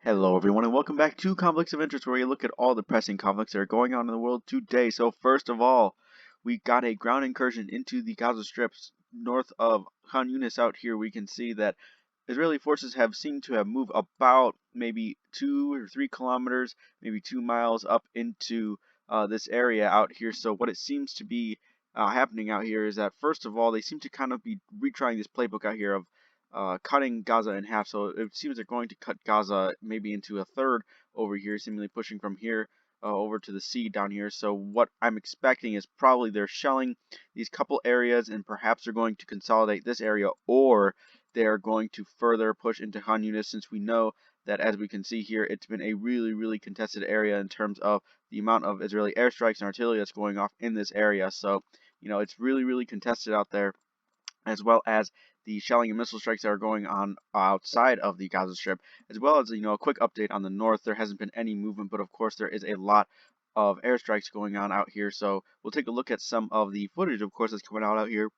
Hello everyone and welcome back to Conflicts of Interest, where we look at all the pressing conflicts that are going on in the world today. So first of all, we got a ground incursion into the Gaza Strip north of Khan Yunis. Out here we can see that Israeli forces have seemed to have moved about maybe 2 or 3 kilometers, maybe 2 miles up into this area out here. So what it seems to be happening out here is that first of all, they seem to kind of be retrying this playbook out here of cutting Gaza in half. So it seems they're going to cut Gaza maybe into a third over here, seemingly pushing from here over to the sea down here. So what I'm expecting is probably they're shelling these couple areas, and perhaps they're going to consolidate this area, or they are going to further push into Khan Yunis, since we know that, as we can see here, it's been a really contested area in terms of the amount of Israeli airstrikes and artillery that's going off in this area. So, it's really contested out there, as well as the shelling and missile strikes that are going on outside of the Gaza Strip, as well as a quick update on the north. There hasn't been any movement, but of course there is a lot of airstrikes going on out here. So we'll take a look at some of the footage, of course, that's coming out here.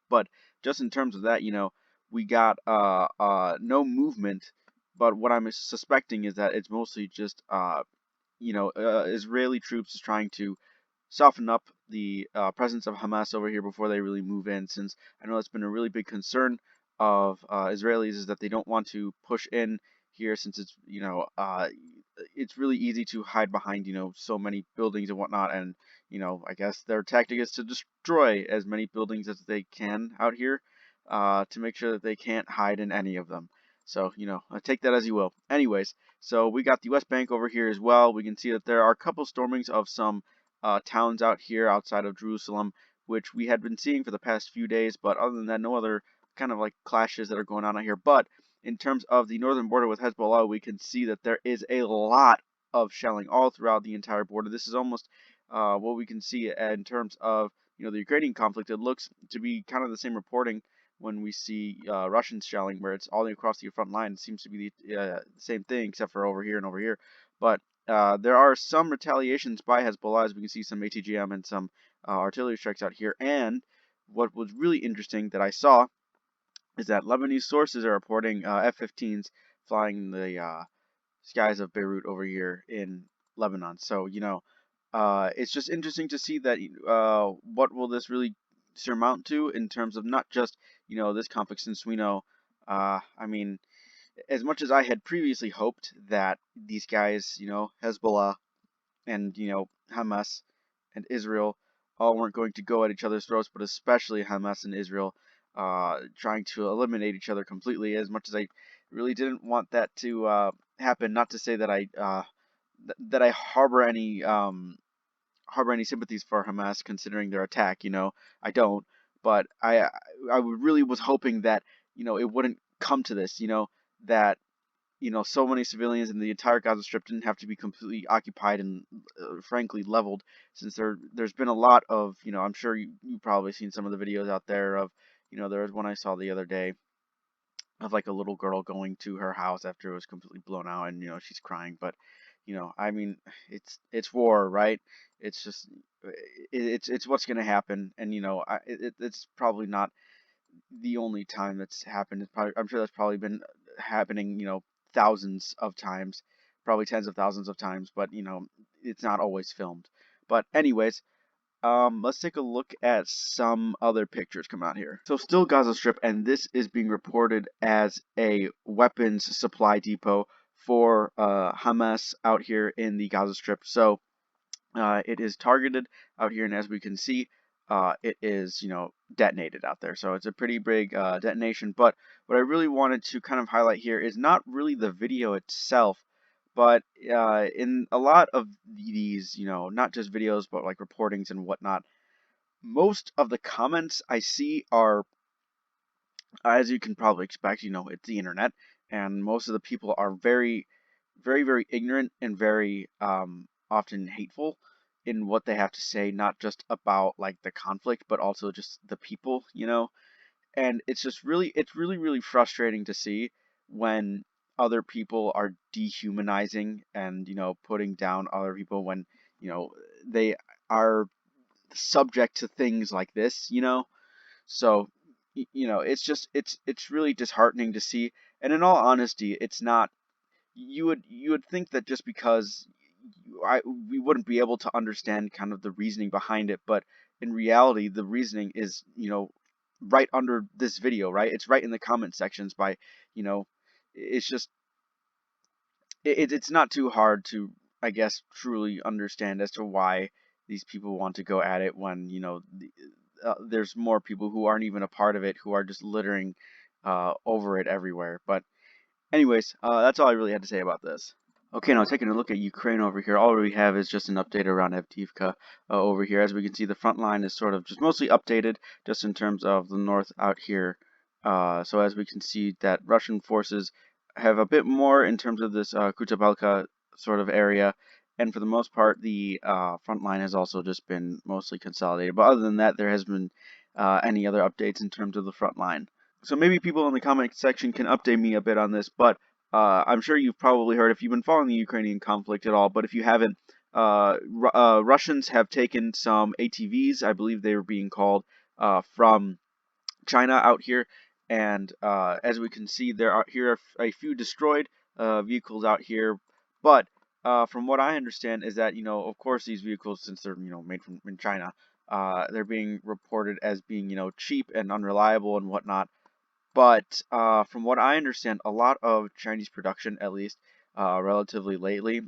But just in terms of that, we got no movement. But what I'm suspecting is that it's mostly just Israeli troops is trying to soften up the presence of Hamas over here before they really move in, since I know that's been a really big concern of Israelis, is that they don't want to push in here, since it's really easy to hide behind so many buildings and whatnot. And I guess their tactic is to destroy as many buildings as they can out here, to make sure that they can't hide in any of them. So take that as you will. Anyways, so we got the West Bank over here as well. We can see that there are a couple stormings of some towns out here outside of Jerusalem, which we had been seeing for the past few days. But other than that, no other kind of like clashes that are going on out here. But in terms of the northern border with Hezbollah, we can see that there is a lot of shelling all throughout the entire border. This is almost what we can see in terms of the Ukrainian conflict. It looks to be kind of the same reporting when we see Russian shelling, where it's all across the front line. It seems to be the same thing, except for over here and over here. But there are some retaliations by Hezbollah, as we can see some ATGM and some artillery strikes out here. And what was really interesting that I saw is that Lebanese sources are reporting F-15s flying in the skies of Beirut over here in Lebanon. So, it's just interesting to see that what will this really surmount to in terms of not just, this conflict, since we know, I mean, as much as I had previously hoped that these guys, Hezbollah and, Hamas and Israel all weren't going to go at each other's throats, but especially Hamas and Israel trying to eliminate each other completely, as much as I really didn't want that to happen. Not to say that I harbor any sympathies for Hamas considering their attack, I don't, but I really was hoping that, it wouldn't come to this, that so many civilians in the entire Gaza Strip didn't have to be completely occupied and, frankly, leveled, since there's been a lot of, I'm sure you've probably seen some of the videos out there of, there was one I saw the other day of like a little girl going to her house after it was completely blown out, and she's crying. But I mean, it's war, right? It's just it's what's gonna happen. And it's probably not the only time that's happened. I'm sure that's probably been happening, thousands of times, probably tens of thousands of times, but it's not always filmed. But anyways, let's take a look at some other pictures coming out here. So still Gaza Strip, and this is being reported as a weapons supply depot for Hamas out here in the Gaza Strip. So it is targeted out here, and as we can see, it is, detonated out there. So it's a pretty big detonation. But what I really wanted to kind of highlight here is not really the video itself, but in a lot of these, not just videos, but like reportings and whatnot, most of the comments I see are, as you can probably expect, it's the internet, and most of the people are very ignorant and very often hateful in what they have to say, not just about like the conflict, but also just the people, and it's really frustrating to see when other people are dehumanizing and putting down other people when they are subject to things like this. So it's just it's really disheartening to see. And in all honesty, it's not you would think that just because we wouldn't be able to understand kind of the reasoning behind it, but in reality, the reasoning is, right under this video, right? It's right in the comment sections by, you know, it's just it's not too hard to, I guess, truly understand as to why these people want to go at it when, there's more people who aren't even a part of it who are just littering over it everywhere. But anyways, that's all I really had to say about this. Okay, now taking a look at Ukraine over here, all we have is just an update around Avdiivka over here. As we can see, the front line is sort of just mostly updated, just in terms of the north out here. So as we can see, that Russian forces have a bit more in terms of this Kutabalka sort of area, and for the most part, the front line has also just been mostly consolidated. But other than that, there has been any other updates in terms of the front line. So maybe people in the comment section can update me a bit on this, but I'm sure you've probably heard if you've been following the Ukrainian conflict at all, but if you haven't, Russians have taken some ATVs, I believe they were being called, from China out here, and as we can see, there are a few destroyed vehicles out here, but from what I understand is that, of course, these vehicles, since they're, made from in China, they're being reported as being, cheap and unreliable and whatnot. But from what I understand, a lot of Chinese production, at least relatively lately,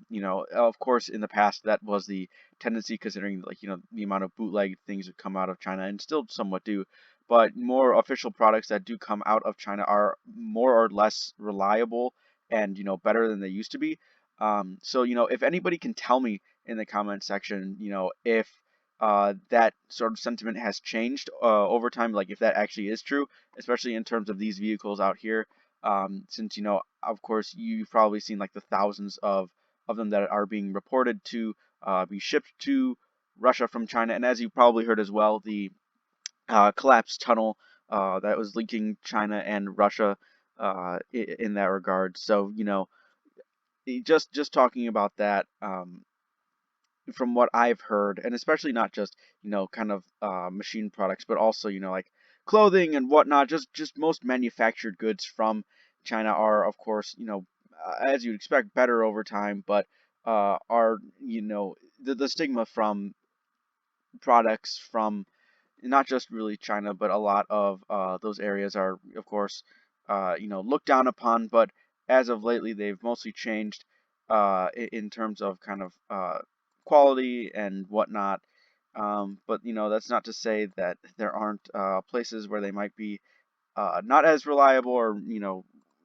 of course, in the past that was the tendency, considering like the amount of bootleg things that come out of China, and still somewhat do. But more official products that do come out of China are more or less reliable and better than they used to be. So if anybody can tell me in the comment section, if that sort of sentiment has changed over time, like if that actually is true, especially in terms of these vehicles out here. Since of course, you've probably seen like the thousands of them that are being reported to be shipped to Russia from China, and as you probably heard as well, the collapsed tunnel that was linking China and Russia in that regard. So just talking about that. From what I've heard, and especially not just kind of machine products, but also like clothing and whatnot. Just most manufactured goods from China are, of course, as you'd expect, better over time, but are the stigma from products from not just really China, but a lot of those areas are, of course, looked down upon. But as of lately, they've mostly changed in terms of kind of quality and whatnot. But that's not to say that there aren't places where they might be not as reliable, or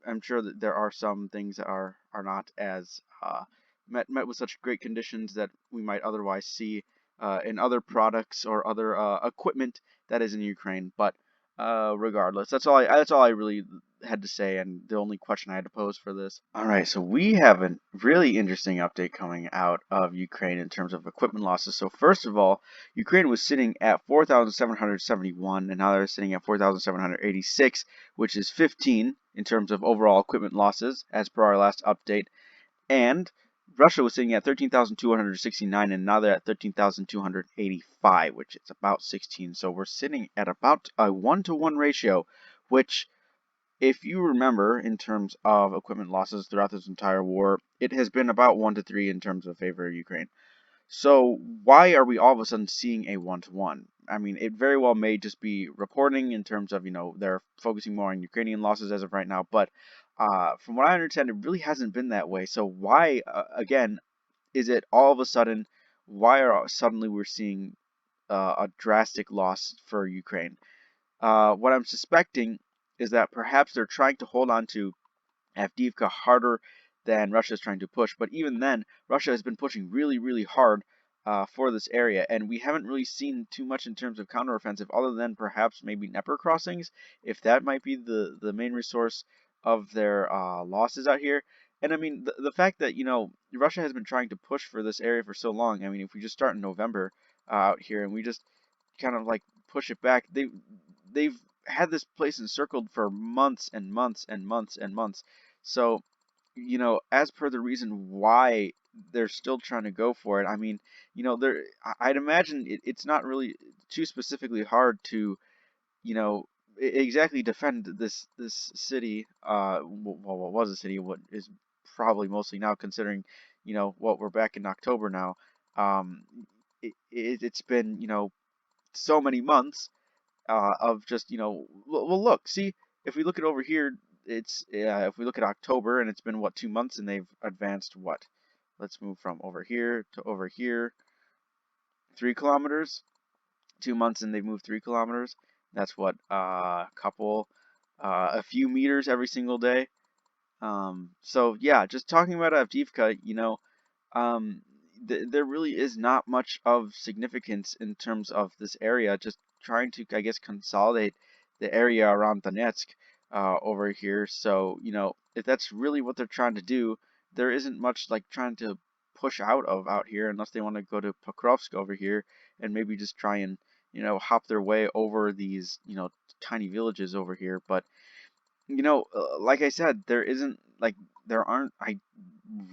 I'm sure that there are some things that are not as met with such great conditions that we might otherwise see in other products or other equipment that is in Ukraine. But regardless, that's all I really had to say, and the only question I had to pose for this. All right, so we have a really interesting update coming out of Ukraine in terms of equipment losses. So first of all, Ukraine was sitting at 4,771, and now they're sitting at 4,786, which is 15 in terms of overall equipment losses as per our last update. And Russia was sitting at 13,269, and now they're at 13,285, which is about 16. So we're sitting at about a 1-to-1 ratio, which, if you remember, in terms of equipment losses throughout this entire war, it has been about 1-to-3 in terms of favor of Ukraine. So why are we all of a sudden seeing a 1-to-1? I mean, it very well may just be reporting in terms of, they're focusing more on Ukrainian losses as of right now, but from what I understand, it really hasn't been that way. So why, again, is it all of a sudden, why are suddenly we're seeing a drastic loss for Ukraine? What I'm suspecting is that perhaps they're trying to hold on to Avdiivka harder than Russia is trying to push. But even then, Russia has been pushing really, really hard for this area, and we haven't really seen too much in terms of counteroffensive, other than perhaps maybe Dnieper crossings, if that might be the main resource of their losses out here. And I mean, the fact that Russia has been trying to push for this area for so long. I mean, if we just start in November out here and we just kind of like push it back, they've had this place encircled for months and months and months and months. So, as per the reason why they're still trying to go for it, I mean, I'd imagine it's not really too specifically hard to, exactly defend this city. Well, what was a city? What is probably mostly now, considering what we're back in October now. Um, it's been so many months of just well, look, see, if we look at over here, it's if we look at October, and it's been what, 2 months, and they've advanced what? Let's move from over here to over here, 3 kilometers. 2 months and they've moved 3 kilometers. That's what, a few meters every single day. So yeah, just talking about Avdiivka, um, there really is not much of significance in terms of this area. Just trying to, I guess, consolidate the area around Donetsk over here. So, if that's really what they're trying to do, there isn't much like trying to push out here unless they want to go to Pokrovsk over here and maybe just try and, hop their way over these, tiny villages over here. But like I said, there aren't. I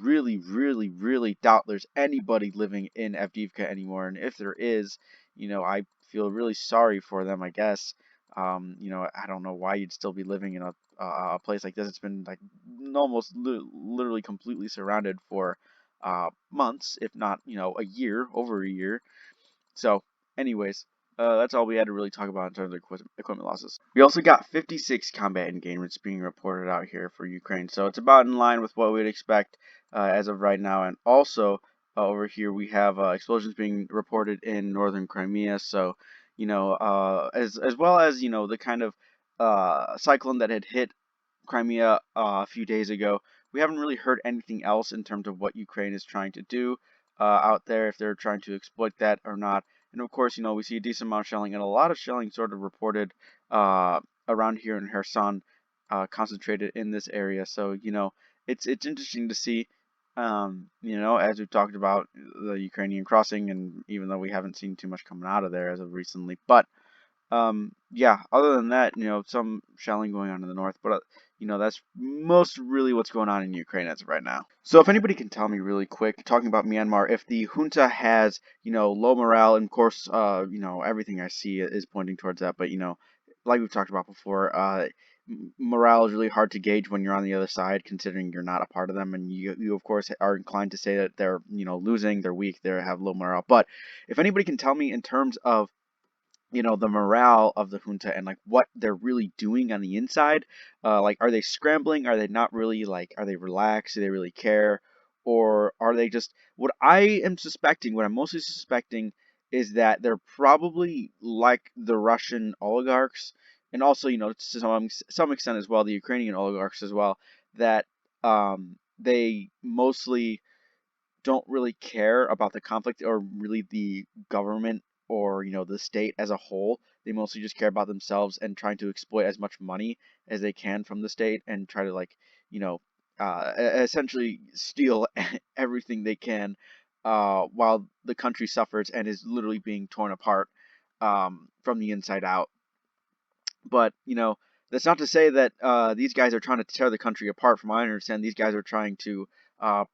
really, really, really doubt there's anybody living in Avdiivka anymore. And if there is, I feel really sorry for them, I guess. I don't know why you'd still be living in a place like this. It's been like almost literally completely surrounded for months, if not, a year, over a year. So, anyways, that's all we had to really talk about in terms of equipment losses. We also got 56 combat engagements being reported out here for Ukraine, so it's about in line with what we'd expect as of right now. And also, over here we have explosions being reported in northern Crimea. So, as well as the kind of cyclone that had hit Crimea a few days ago. We haven't really heard anything else in terms of what Ukraine is trying to do out there, if they're trying to exploit that or not. And of course, we see a decent amount of shelling and a lot of shelling sort of reported around here in Kherson, concentrated in this area. So, it's interesting to see, as we've talked about the Ukrainian crossing, and even though we haven't seen too much coming out of there as of recently, but yeah, other than that, some shelling going on in the north, but that's most really what's going on in Ukraine as of right now. So if anybody can tell me really quick, talking about Myanmar, if the junta has, low morale, and of course, everything I see is pointing towards that, but like we've talked about before, morale is really hard to gauge when you're on the other side, considering you're not a part of them, and you of course are inclined to say that they're, losing, they're weak, they have low morale. But if anybody can tell me in terms of the morale of the junta and like what they're really doing on the inside. Like, are they scrambling? Are they not really, like, are they relaxed? Do they really care? Or are they just, what I am suspecting, what I'm mostly suspecting is that they're probably like the Russian oligarchs, and also, to some extent as well, the Ukrainian oligarchs as well, that they mostly don't really care about the conflict or really the government or the state as a whole. They mostly just care about themselves and trying to exploit as much money as they can from the state and try to, like, essentially steal everything they can while the country suffers and is literally being torn apart from the inside out. But that's not to say that these guys are trying to tear the country apart. From what I understand, these guys are trying to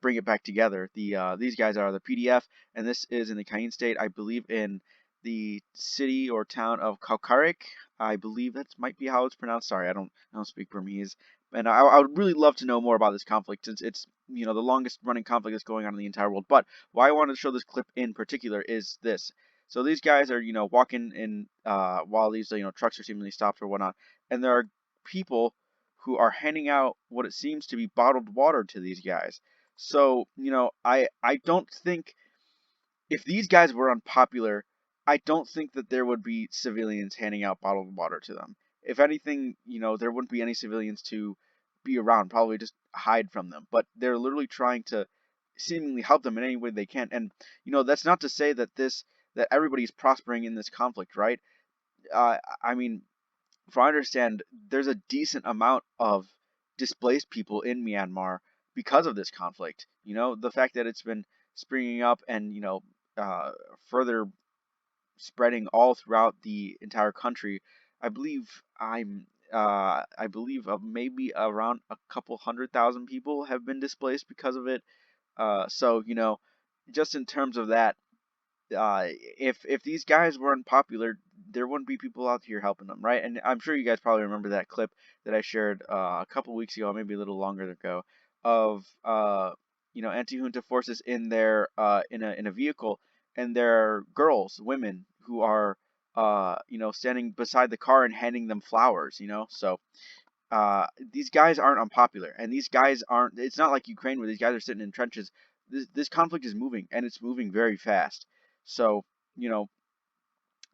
bring it back together. These guys are the PDF, and this is in the Kayin state, I believe, in the city or town of Kaukarik. I believe that might be how it's pronounced. Sorry, I don't speak Burmese, and I would really love to know more about this conflict, since it's the longest running conflict that's going on in the entire world. But why I wanted to show this clip in particular is this. So these guys are, walking in while these, trucks are seemingly stopped or whatnot, and there are people who are handing out what it seems to be bottled water to these guys. So, I don't think, if these guys were unpopular, I don't think that there would be civilians handing out bottled water to them. If anything, there wouldn't be any civilians to be around, probably just hide from them. But they're literally trying to seemingly help them in any way they can. And, that's not to say that that everybody's prospering in this conflict, right? I mean, from what I understand, there's a decent amount of displaced people in Myanmar because of this conflict. The fact that it's been springing up and, uh, further spreading all throughout the entire country. I believe maybe around a couple 100,000 people have been displaced because of it. So, just in terms of that, if these guys were unpopular, there wouldn't be people out here helping them, right? And I'm sure you guys probably remember that clip that I shared a couple weeks ago, maybe a little longer ago, of anti-junta forces in their in a vehicle, and there are girls, women who are standing beside the car and handing them flowers. So these guys aren't unpopular, and these guys aren't. It's not like Ukraine where these guys are sitting in trenches. This conflict is moving, and it's moving very fast. So you know,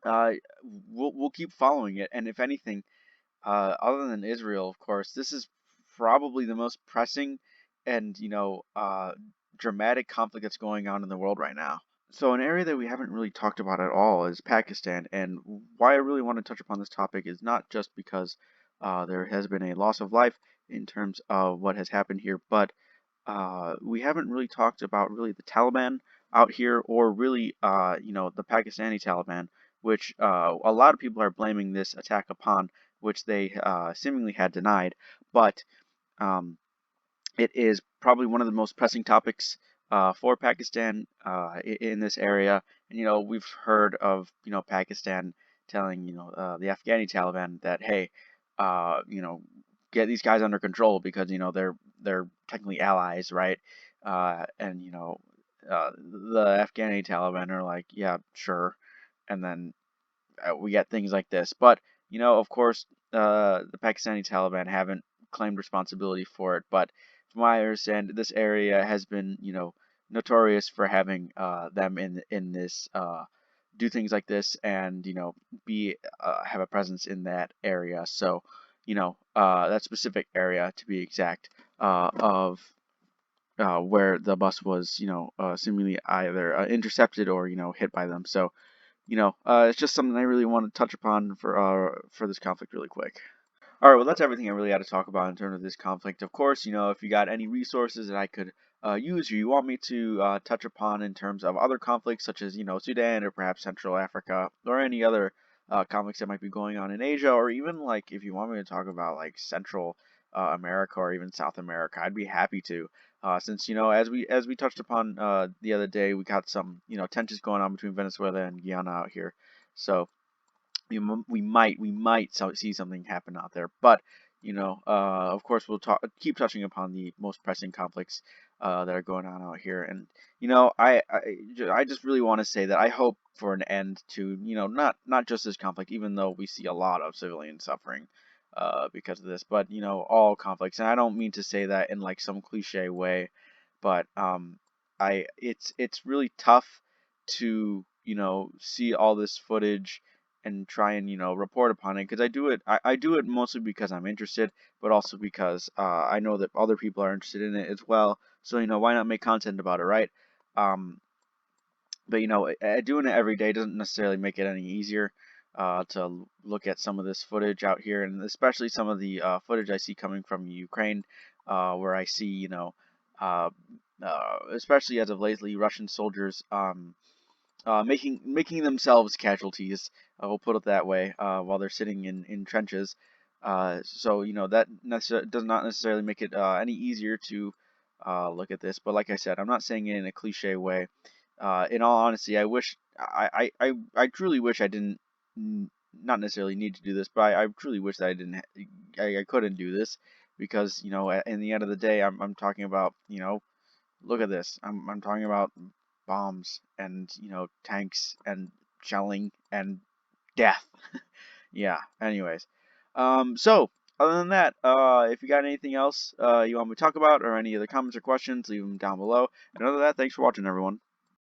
uh, we'll keep following it, and if anything, other than Israel, of course, this is probably the most pressing and dramatic conflict that's going on in the world right now. So an area that we haven't really talked about at all is Pakistan, and why I really want to touch upon this topic is not just because there has been a loss of life in terms of what has happened here, but we haven't really talked about really the Taliban out here, or really the Pakistani Taliban, which a lot of people are blaming this attack upon, which they seemingly had denied, but um, it is probably one of the most pressing topics for Pakistan in this area. And we've heard of Pakistan telling the Afghani Taliban that, hey, get these guys under control because they're technically allies, right? And the Afghani Taliban are like, yeah, sure, and then we get things like this. But of course, the Pakistani Taliban haven't claimed responsibility for it. But from what I understand, this area has been, notorious for having them in this do things like this, and be have a presence in that area. So, that specific area, to be exact, of where the bus was, seemingly either intercepted or hit by them. So it's just something I really want to touch upon for this conflict really quick. All right, well, that's everything I really had to talk about in terms of this conflict. Of course, if you got any resources that I could use, or you want me to touch upon in terms of other conflicts, such as Sudan or perhaps Central Africa, or any other conflicts that might be going on in Asia, or even like if you want me to talk about like Central America or even South America, I'd be happy to. Since as we touched upon the other day, we got some tensions going on between Venezuela and Guyana out here, so we might see something happen out there. But of course, we'll keep touching upon the most pressing conflicts that are going on out here. And I just really want to say that I hope for an end to not just this conflict, even though we see a lot of civilian suffering because of this, but all conflicts. And I don't mean to say that in like some cliche way, but it's really tough to see all this footage and try and report upon it, because I do it mostly because I'm interested, but also because I know that other people are interested in it as well. So why not make content about it, right? Um, but doing it every day doesn't necessarily make it any easier to look at some of this footage out here, and especially some of the footage I see coming from Ukraine, where I see uh, especially as of lately, Russian soldiers making themselves casualties. We'll put it that way. While they're sitting in trenches. So that does not necessarily make it any easier to look at this. But like I said, I'm not saying it in a cliche way. In all honesty, I truly wish I didn't not necessarily need to do this, but I truly wish that I didn't I couldn't do this, because in the end of the day, I'm talking about look at this. I'm talking about bombs and tanks and shelling and death. Yeah. Anyways, so other than that, if you got anything else you want me to talk about, or any other comments or questions, leave them down below. And other than that, thanks for watching, everyone.